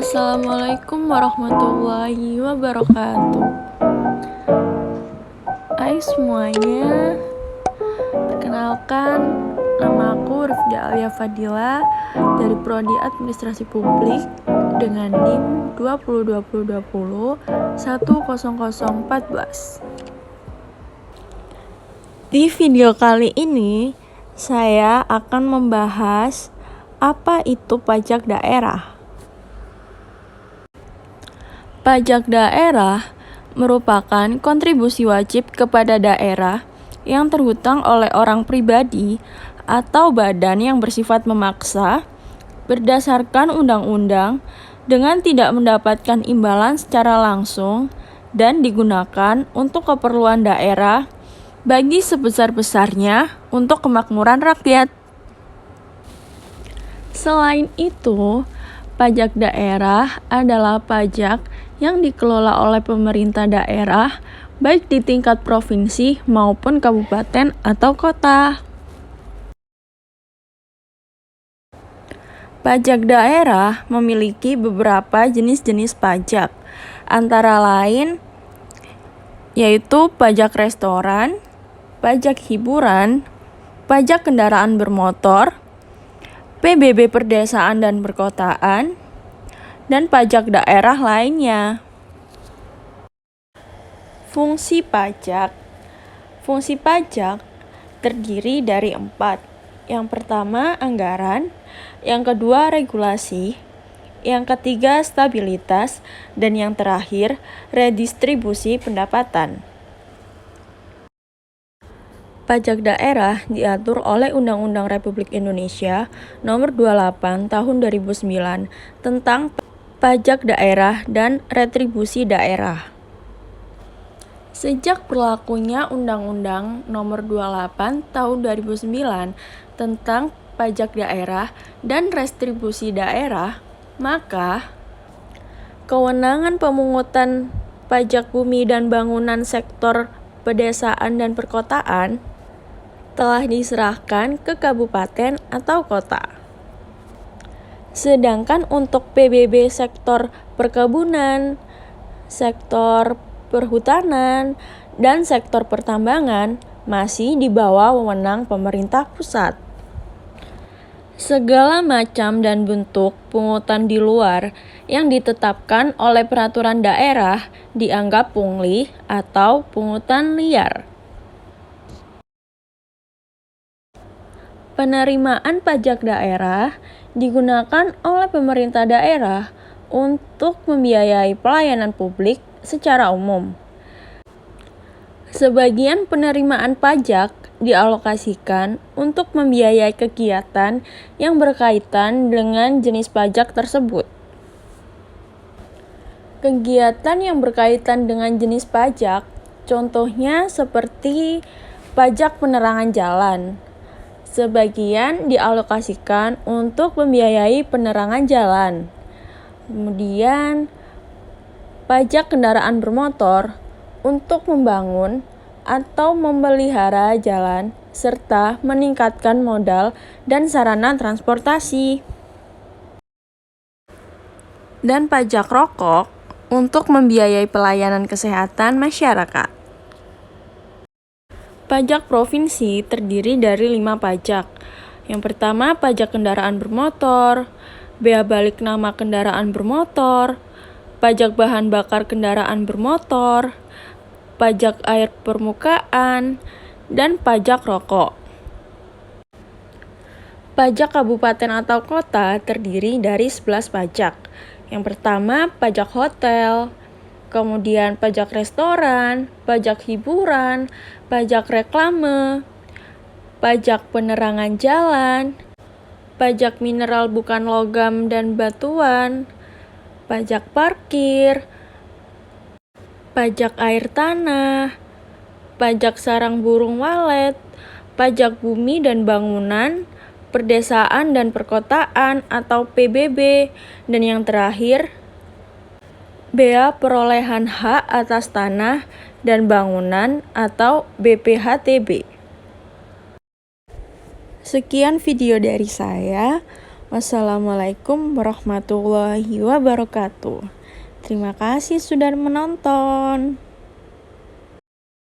Assalamualaikum warahmatullahi wabarakatuh. Hai semuanya, perkenalkan, nama aku Rifda Alia Fadila dari Prodi Administrasi Publik dengan NIM 202020 10014. Di video kali ini, saya akan membahas apa itu pajak daerah. Pajak daerah merupakan kontribusi wajib kepada daerah yang terhutang oleh orang pribadi atau badan yang bersifat memaksa berdasarkan undang-undang dengan tidak mendapatkan imbalan secara langsung dan digunakan untuk keperluan daerah bagi sebesar-besarnya untuk kemakmuran rakyat. Selain itu, pajak daerah adalah pajak yang dikelola oleh pemerintah daerah, baik di tingkat provinsi maupun kabupaten atau kota. Pajak daerah memiliki beberapa jenis-jenis pajak, antara lain yaitu pajak restoran, pajak hiburan, pajak kendaraan bermotor, PBB perdesaan dan perkotaan, dan pajak daerah lainnya. Fungsi pajak terdiri dari 4. Yang pertama, anggaran. Yang kedua, regulasi. Yang ketiga, stabilitas. Dan yang terakhir, redistribusi pendapatan. Pajak daerah diatur oleh Undang-Undang Republik Indonesia Nomor 28 Tahun 2009 tentang pajak daerah dan retribusi daerah. Sejak berlakunya Undang-Undang Nomor 28 Tahun 2009 tentang pajak daerah dan retribusi daerah, maka kewenangan pemungutan pajak bumi dan bangunan sektor pedesaan dan perkotaan telah diserahkan ke kabupaten atau kota. Sedangkan untuk PBB sektor perkebunan, sektor perhutanan, dan sektor pertambangan masih di bawah wewenang pemerintah pusat. Segala macam dan bentuk pungutan di luar yang ditetapkan oleh peraturan daerah dianggap pungli atau pungutan liar. Penerimaan pajak daerah digunakan oleh pemerintah daerah untuk membiayai pelayanan publik secara umum. Sebagian penerimaan pajak dialokasikan untuk membiayai kegiatan yang berkaitan dengan jenis pajak tersebut. Kegiatan yang berkaitan dengan jenis pajak, contohnya seperti pajak penerangan jalan. Sebagian dialokasikan untuk membiayai penerangan jalan. Kemudian, pajak kendaraan bermotor untuk membangun atau memelihara jalan serta meningkatkan modal dan sarana transportasi. Dan pajak rokok untuk membiayai pelayanan kesehatan masyarakat. Pajak provinsi terdiri dari 5 pajak. Yang pertama, pajak kendaraan bermotor, bea balik nama kendaraan bermotor, pajak bahan bakar kendaraan bermotor, pajak air permukaan, dan pajak rokok. Pajak kabupaten atau kota terdiri dari 11 pajak. Yang pertama, pajak hotel, kemudian pajak restoran, pajak hiburan, pajak reklame, pajak penerangan jalan, pajak mineral bukan logam dan batuan, pajak parkir, pajak air tanah, pajak sarang burung walet, pajak bumi dan bangunan, perdesaan dan perkotaan atau PBB, dan yang terakhir, bea perolehan hak atas tanah dan bangunan atau BPHTB. Sekian video dari saya. Wassalamualaikum warahmatullahi wabarakatuh. Terima kasih sudah menonton.